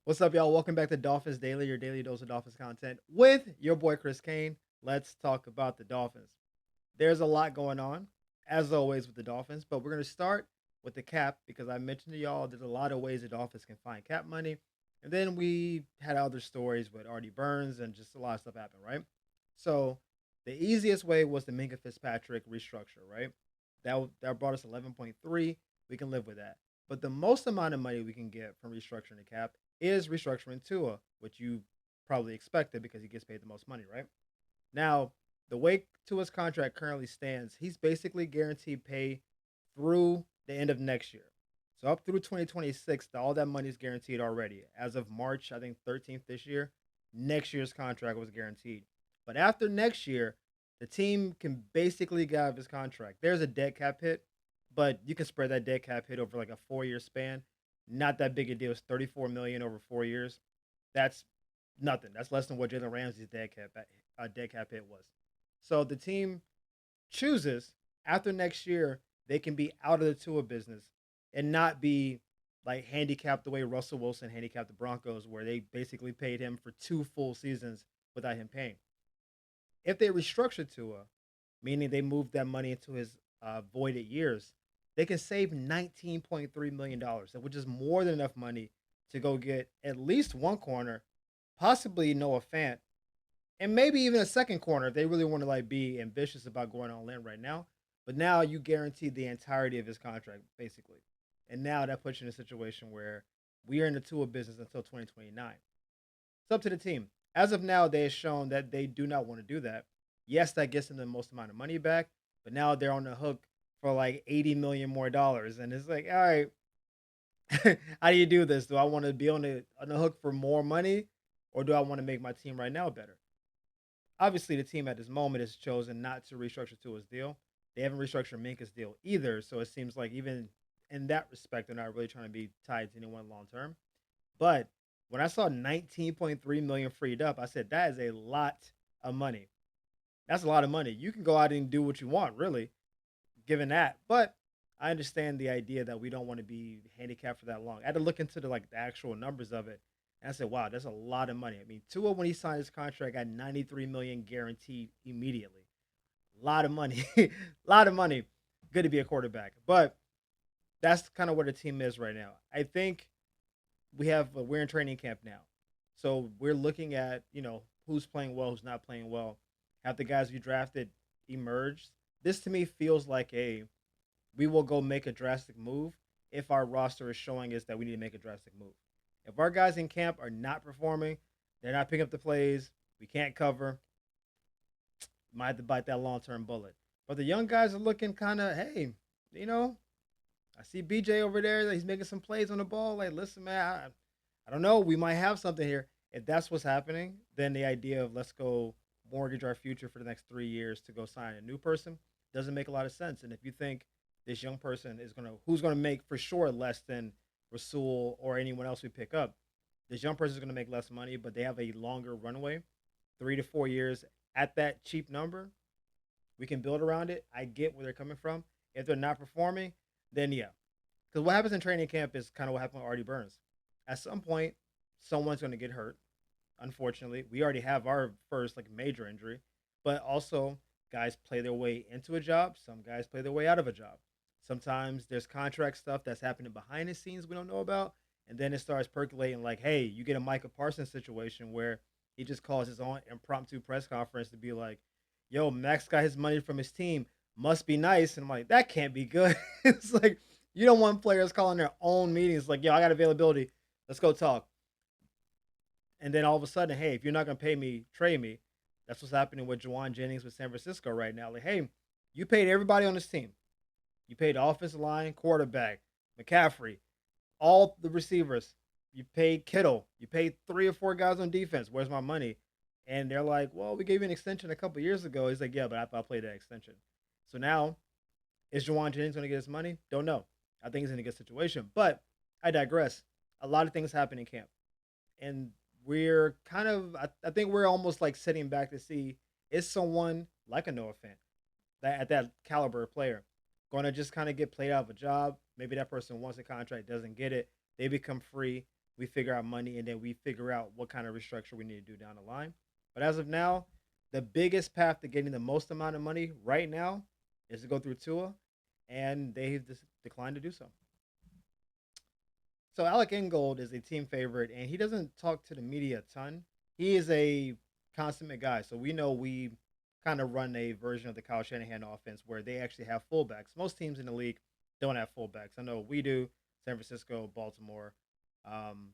What's up, y'all? Welcome back to Dolphins Daily, your daily dose of Dolphins content with your boy Chris Kane. Let's talk about the Dolphins. There's a lot going on, as always, with the Dolphins, but we're going to start with the cap because I mentioned to y'all there's a lot of ways the Dolphins can find cap money. And then we had other stories with Artie Burns and just a lot of stuff happened, right? So the easiest way was the Minka Fitzpatrick restructure, right? That brought us 11.3. We can live with that. But the most amount of money we can get from restructuring the cap is restructuring Tua, which you probably expected because he gets paid the most money, right? Now, the way Tua's contract currently stands, he's basically guaranteed pay through the end of next year. So up through 2026, all that money is guaranteed already. As of March, I think 13th this year, next year's contract was guaranteed. But after next year, the team can basically get out of his contract. There's a dead cap hit, but you can spread that dead cap hit over like a 4 year span. Not that big a deal. It's 34 million over 4 years. That's nothing. That's less than what Jalen Ramsey's dead cap hit was. So the team chooses after next year they can be out of the Tua business and not be like handicapped the way Russell Wilson handicapped the Broncos, where they basically paid him for 2 full seasons without him paying. If they restructure Tua, meaning they move that money into his voided years, they can save $19.3 million, which is more than enough money to go get at least one corner, possibly Noah Fant, and maybe even a second corner if they really want to like be ambitious about going all in right now. But now you guarantee the entirety of his contract, basically. And now that puts you in a situation where we are in the Tua business until 2029. It's up to the team. As of now, they have shown that they do not want to do that. Yes, that gets them the most amount of money back, but now they're on the hook for like 80 million more dollars. And it's like, all right, how do you do this? Do I want to be on the hook for more money, or do I want to make my team right now better? Obviously, the team at this moment has chosen not to restructure Tua's deal. They haven't restructured Minka's deal either, so it seems like even in that respect, they're not really trying to be tied to anyone long term. But when I saw 19.3 million freed up, I said that is a lot of money. That's a lot of money. You can go out and do what you want, really, given that. But I understand the idea that we don't want to be handicapped for that long. I had to look into the actual numbers of it, and I said, "Wow, that's a lot of money." I mean, Tua when he signed his contract got 93 million guaranteed immediately. A lot of money, a lot of money. Good to be a quarterback, but that's kind of where the team is right now. I think we're in training camp now, so we're looking at who's playing well, who's not playing well. Have the guys we drafted emerged? This to me feels like a we will go make a drastic move if our roster is showing us that we need to make a drastic move. If our guys in camp are not performing, they're not picking up the plays, we can't cover, might have to bite that long term bullet. But the young guys are looking kind of, hey, you know, I see BJ over there. He's making some plays on the ball. Like, listen, man, I don't know. We might have something here. If that's what's happening, then the idea of let's go mortgage our future for the next 3 years to go sign a new person doesn't make a lot of sense. And if you think this young person who's gonna make for sure less than Rasul or anyone else we pick up, this young person is gonna make less money, but they have a longer runway, 3 to 4 years at that cheap number. We can build around it. I get where they're coming from. If they're not performing, then yeah. Because what happens in training camp is kind of what happened with Artie Burns. At some point, someone's going to get hurt. Unfortunately, we already have our first like major injury, but also guys play their way into a job. Some guys play their way out of a job. Sometimes there's contract stuff that's happening behind the scenes we don't know about, and then it starts percolating. Like, hey, you get a Micah Parsons situation where he just calls his own impromptu press conference to be like, "Yo, Max got his money from his team. Must be nice." And I'm like, that can't be good. It's like you don't want players calling their own meetings like, "Yo, I got availability. Let's go talk." And then all of a sudden, hey, if you're not gonna pay me, trade me. That's what's happening with Juwan Jennings with San Francisco right now. Like, hey, you paid everybody on this team. You paid the offensive line, quarterback, McCaffrey, all the receivers. You paid Kittle. You paid 3 or 4 guys on defense. Where's my money? And they're like, well, we gave you an extension a couple years ago. He's like, yeah, but I played that extension. So now, is Juwan Jennings going to get his money? Don't know. I think he's in a good situation. But I digress. A lot of things happen in camp. And we're kind of, I think we're almost like sitting back to see is someone like a Noah Fant that at that caliber of player going to just kind of get played out of a job. Maybe that person wants a contract, doesn't get it. They become free. we figure out money, and then we figure out what kind of restructure we need to do down the line. But as of now, the biggest path to getting the most amount of money right now is to go through Tua, and they've declined to do so. So Alec Ingold is a team favorite, and he doesn't talk to the media a ton. He is a consummate guy, so we know we kind of run a version of the Kyle Shanahan offense where they actually have fullbacks. Most teams in the league don't have fullbacks. I know we do. San Francisco, Baltimore. Um,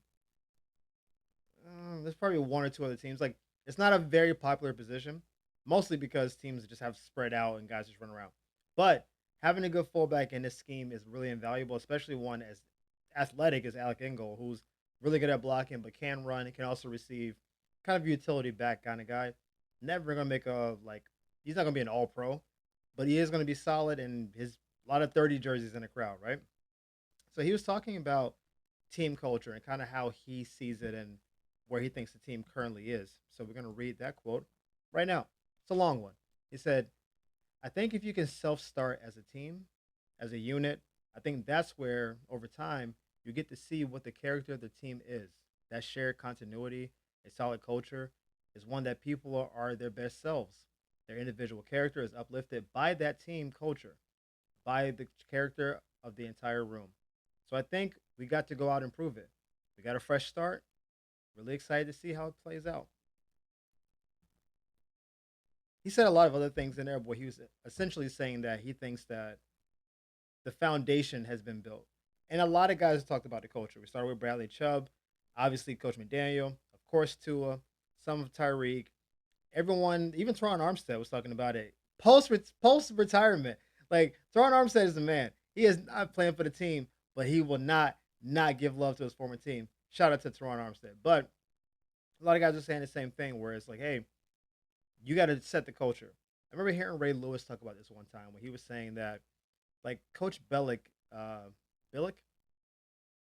there's probably one or two other teams. Like it's not a very popular position, mostly because teams just have spread out and guys just run around. But having a good fullback in this scheme is really invaluable, especially one as athletic as Alec Ingold, who's really good at blocking but can run and can also receive, kind of utility back kind of guy. Never gonna make a like he's not gonna be an all pro, but he is gonna be solid and his a lot of 30 jerseys in the crowd, right? So he was talking about team culture and kind of how he sees it and where he thinks the team currently is. So we're gonna read that quote right now. It's a long one. He said, I think if you can self start as a team, as a unit, I think that's where, over time, you get to see what the character of the team is. That shared continuity, a solid culture, is one that people are their best selves. Their individual character is uplifted by that team culture, by the character of the entire room. So I think we got to go out and prove it. We got a fresh start. Really excited to see how it plays out. He said a lot of other things in there, but he was essentially saying that he thinks that the foundation has been built. And a lot of guys talked about the culture. We started with Bradley Chubb, obviously Coach McDaniel, of course Tua, some of Tyreek. Everyone, even Teron Armstead was talking about it post retirement. Like Teron Armstead is the man. He is not playing for the team, but he will not give love to his former team. Shout out to Teron Armstead. But a lot of guys are saying the same thing, where it's like, hey, you got to set the culture. I remember hearing Ray Lewis talk about this one time when he was saying that, like Coach Billick, I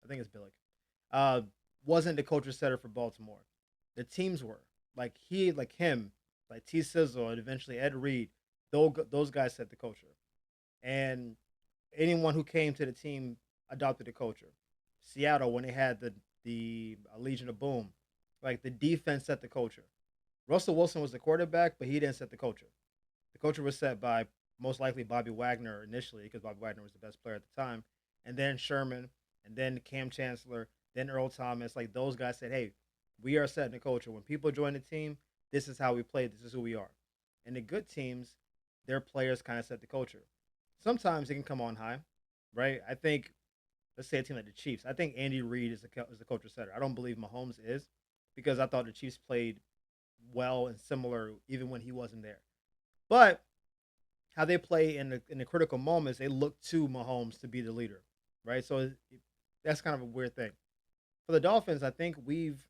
think it's Billick, uh, wasn't the culture setter for Baltimore. The teams were like him, like T Sizzle, and eventually Ed Reed. Those guys set the culture, and anyone who came to the team adopted the culture. Seattle, when they had the Legion of Boom, like the defense set the culture. Russell Wilson was the quarterback, but he didn't set the culture. The culture was set by most likely Bobby Wagner initially, because Bobby Wagner was the best player at the time, and then Sherman, and then Cam Chancellor, then Earl Thomas. Like those guys said, "Hey, we are setting the culture. When people join the team, this is how we play. This is who we are." And the good teams, their players kind of set the culture. Sometimes it can come on high, right? I think, let's say a team like the Chiefs. I think Andy Reid is the culture setter. I don't believe Mahomes is, because I thought the Chiefs played well and similar even when he wasn't there. But how they play in the critical moments, they look to Mahomes to be the leader, right? So that's kind of a weird thing. For the Dolphins, I think we've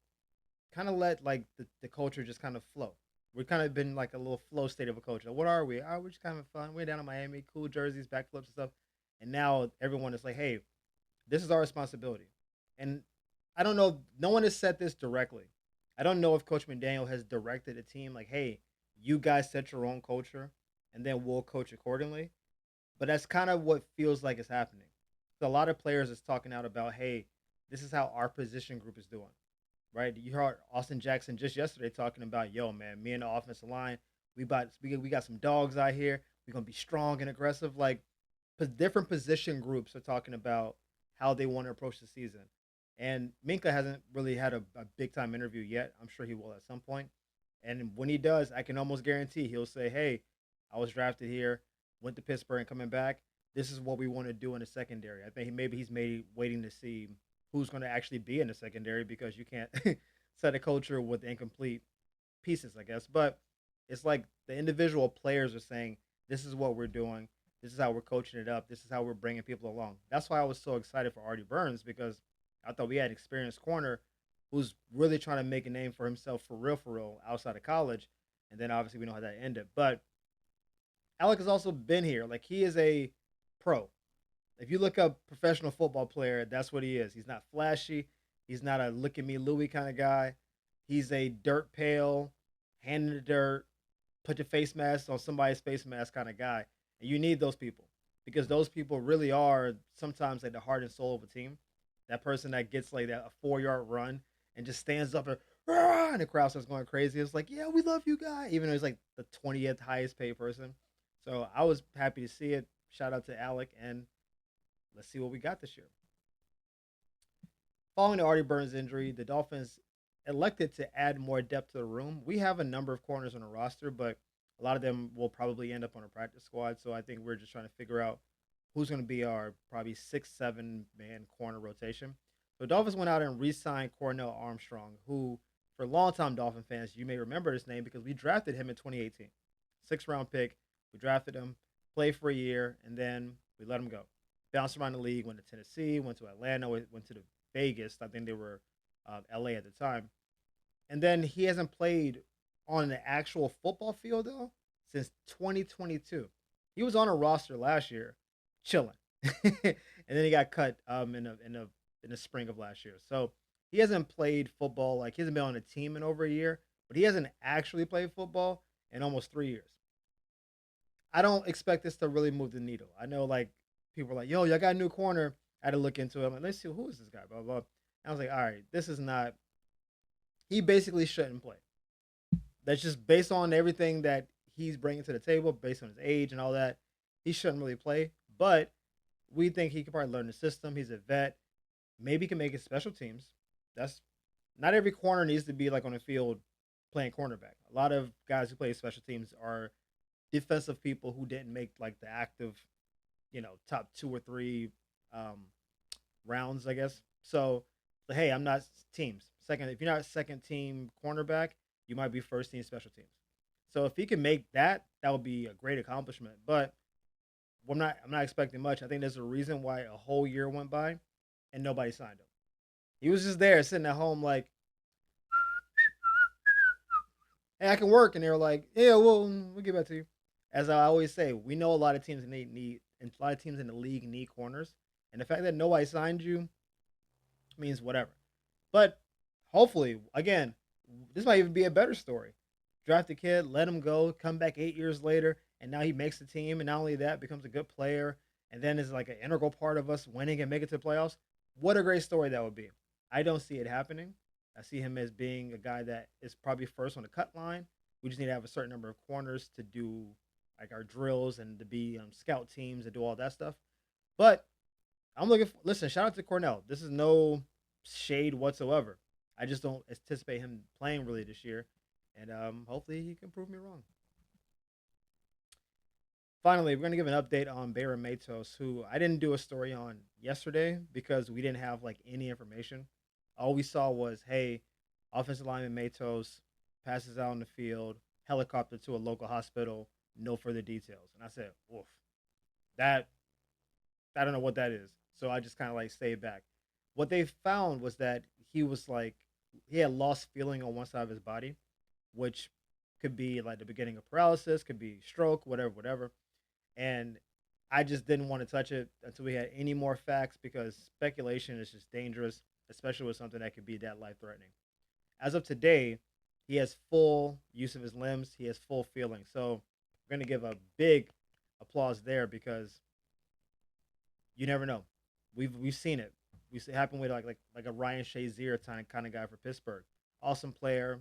kind of let like the culture just kind of flow. We've kind of been like a little flow state of a culture. What are we? We're just kind of fun. We're down in Miami, cool jerseys, backflips and stuff. And now everyone is like, hey, this is our responsibility. And I don't know, no one has said this directly. I don't know if Coach McDaniel has directed a team like, hey, you guys set your own culture and then we'll coach accordingly. But that's kind of what feels like is happening. So a lot of players is talking out about, hey, this is how our position group is doing, right? You heard Austin Jackson just yesterday talking about, yo, man, me and the offensive line, we got some dogs out here. We're gonna be strong and aggressive. Like different position groups are talking about how they want to approach the season. And Minka hasn't really had a big time interview yet. I'm sure he will at some point. And when he does, I can almost guarantee he'll say, hey, I was drafted here, went to Pittsburgh and coming back. This is what we want to do in the secondary. I think maybe he's maybe waiting to see who's going to actually be in the secondary, because you can't set a culture with incomplete pieces, I guess. But it's like the individual players are saying, this is what we're doing. This is how we're coaching it up. This is how we're bringing people along. That's why I was so excited for Artie Burns, because I thought we had an experienced corner who's really trying to make a name for himself for real, outside of college. And then obviously we know how that ended. But Alec has also been here. Like he is a pro. If you look up professional football player, that's what he is. He's not flashy. He's not a look at me Louie kind of guy. He's a dirt pail, hand in the dirt, put your face mask on somebody's face mask kind of guy. And you need those people, because those people really are sometimes like the heart and soul of a team. That person that gets like that a 4 yard run and just stands up and, "Rah!" and the crowd starts going crazy. It's like, yeah, we love you, guy. Even though he's like the 20th highest paid person. So I was happy to see it. Shout out to Alec, and let's see what we got this year. Following the Artie Burns injury, the Dolphins elected to add more depth to the room. We have a number of corners on the roster, but a lot of them will probably end up on a practice squad. So I think we're just trying to figure out who's going to be our probably 6, 7 man corner rotation. So Dolphins went out and re-signed Cornell Armstrong, who for longtime Dolphin fans, you may remember his name because we drafted him in 2018. 6th round pick. We drafted him, played for a year, and then we let him go. Bounced around the league, went to Tennessee, went to Atlanta, went to the Vegas. I think they were LA at the time. And then he hasn't played on the actual football field though since 2022. He was on a roster last year, chilling, and then he got cut in the spring of last year. So he hasn't played football, like he hasn't been on a team in over a year, but he hasn't actually played football in almost 3 years. I don't expect this to really move the needle. I know like people are like, yo, y'all got a new corner. I had to look into him and let's see who is this guy, blah blah. And I was like, all right, this is not. He basically shouldn't play. That's just based on everything that he's bringing to the table, based on his age and all that. He shouldn't really play, but we think he could probably learn the system. He's a vet. Maybe he can make it special teams. That's not every corner needs to be like on the field playing cornerback. A lot of guys who play special teams are defensive people who didn't make like the active, top 2 or 3 um, rounds, I guess. So, hey, I'm not teams. Second, if you're not second team cornerback, you might be first team special teams. So if he can make that, that would be a great accomplishment. But I'm not expecting much. I think there's a reason why a whole year went by and nobody signed him. He was just there sitting at home like, hey, I can work, and they were like, yeah, we'll get back to you. As I always say, we know a lot of teams need and a lot of teams in the league need corners, and the fact that nobody signed you means whatever. But hopefully, again, this might even be a better story. Draft a kid, let him go, come back 8 years later, and now he makes the team, and not only that, becomes a good player, and then is like an integral part of us winning and make it to the playoffs. What a great story that would be. I don't see it happening. I see him as being a guy that is probably first on the cut line. We just need to have a certain number of corners to do like our drills and to be scout teams and do all that stuff. But I'm looking for, listen, shout out to Cornell. This is no shade whatsoever. I just don't anticipate him playing really this year. And hopefully he can prove me wrong. Finally, we're going to give an update on Bayron Matos, who I didn't do a story on yesterday because we didn't have like any information. All we saw was, hey, offensive lineman Matos passes out on the field, helicopter to a local hospital, no further details. And I said, oof, that, I don't know what that is. So I just kind of like stayed back. What they found was that he was like, he had lost feeling on one side of his body, which could be like the beginning of paralysis, could be stroke, whatever, whatever. And I just didn't want to touch it until we had any more facts because speculation is just dangerous, especially with something that could be that life threatening. As of today, he has full use of his limbs. He has full feeling. So we're going to give a big applause there because you never know. We've seen it. We see it happen with like a Ryan Shazier kind of guy for Pittsburgh. Awesome player,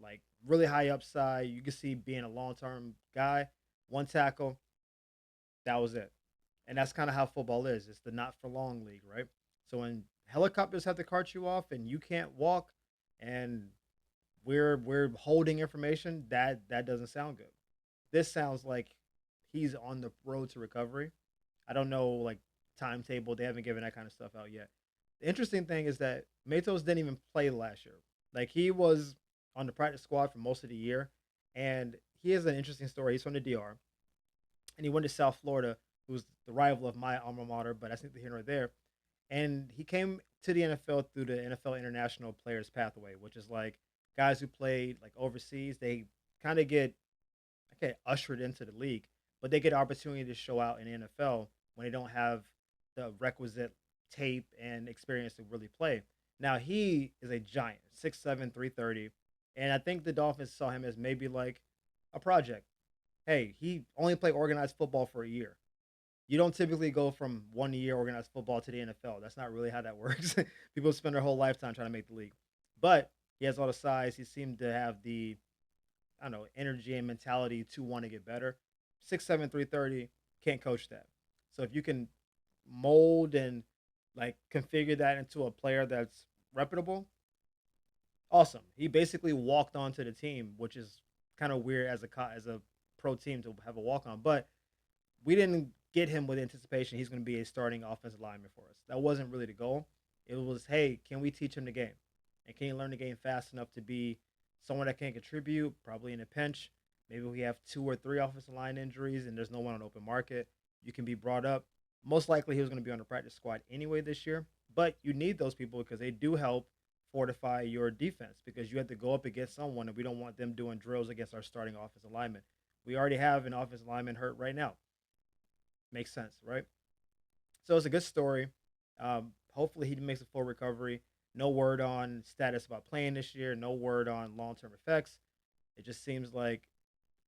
like really high upside. You can see being a long term guy. One tackle, that was it. And that's kind of how football is. It's the not for long league, right? So when helicopters have to cart you off and you can't walk, and we're holding information, that doesn't sound good. This sounds like he's on the road to recovery. I don't know like timetable. They haven't given that kind of stuff out yet. The interesting thing is that Matos didn't even play last year. Like he was on the practice squad for most of the year, and he has an interesting story. He's from the DR, and he went to South Florida, who's the rival of my alma mater, but that's neither here nor there. And he came to the NFL through the NFL International Players Pathway, which is like guys who played like overseas. They kind of get okay ushered into the league, but they get opportunity to show out in the NFL when they don't have the requisite tape and experience to really play. Now he is a giant, 6'7", 330, and I think the Dolphins saw him as maybe like a project. Hey, he only played organized football for a year. You don't typically go from 1 year organized football to the NFL. That's not really how that works. People spend their whole lifetime trying to make the league. But he has all the size. He seemed to have the, I don't know, energy and mentality to want to get better. 6'7", 330, can't coach that. So if you can mold and like configure that into a player that's reputable, awesome. He basically walked onto the team, which is kind of weird as a pro team to have a walk on. But we didn't get him with anticipation he's going to be a starting offensive lineman for us. That wasn't really the goal. It was, hey, can we teach him the game? And can he learn the game fast enough to be someone that can contribute, probably in a pinch? Maybe we have 2 or 3 offensive line injuries and there's no one on the open market. You can be brought up. Most likely he was going to be on the practice squad anyway this year. But you need those people because they do help fortify your defense because you have to go up against someone and we don't want them doing drills against our starting offensive lineman. We already have an offensive lineman hurt right now. Makes sense, right? So it's a good story. Hopefully he makes a full recovery. No word on status about playing this year. No word on long term effects. It just seems like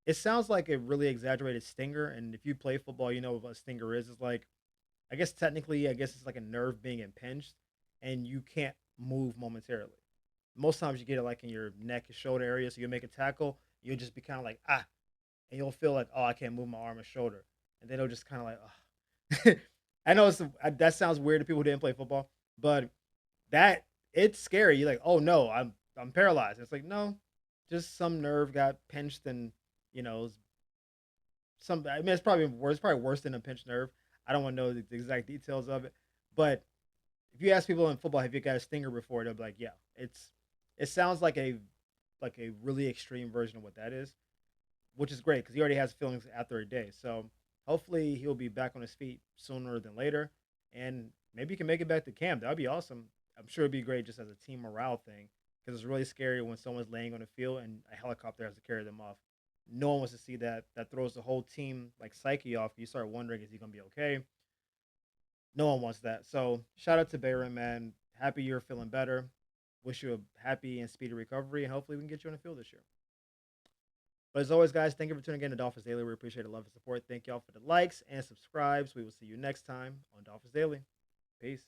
it sounds like a really exaggerated stinger. And if you play football, you know what a stinger is. It's like, I guess technically, I guess it's like a nerve being impinged, and you can't move momentarily. Most times you get it like in your neck and shoulder area. So you make a tackle, you'll just be kind of like and you'll feel like, oh, I can't move my arm and shoulder, and then it'll just kind of like, oh. I know that sounds weird to people who didn't play football, but that it's scary. You're like, oh no, I'm paralyzed. It's like no, just some nerve got pinched, and you know, some. I mean, it's probably worse. It's probably worse than a pinched nerve. I don't want to know the exact details of it, but if you ask people in football, have you got a stinger before? They'll be like, yeah. It sounds like a really extreme version of what that is, which is great because he already has feelings after a day. So hopefully he'll be back on his feet sooner than later, and maybe he can make it back to camp. That'd be awesome. I'm sure it'd be great just as a team morale thing because it's really scary when someone's laying on the field and a helicopter has to carry them off. No one wants to see that. That throws the whole team like psyche off. You start wondering, is he gonna be okay? No one wants that. So shout out to Bayron, man. Happy you're feeling better. Wish you a happy and speedy recovery, and hopefully we can get you on the field this year. But as always, guys, thank you for tuning in to Dolphins Daily. We appreciate the love and support. Thank y'all for the likes and subscribes. We will see you next time on Dolphins Daily. Peace.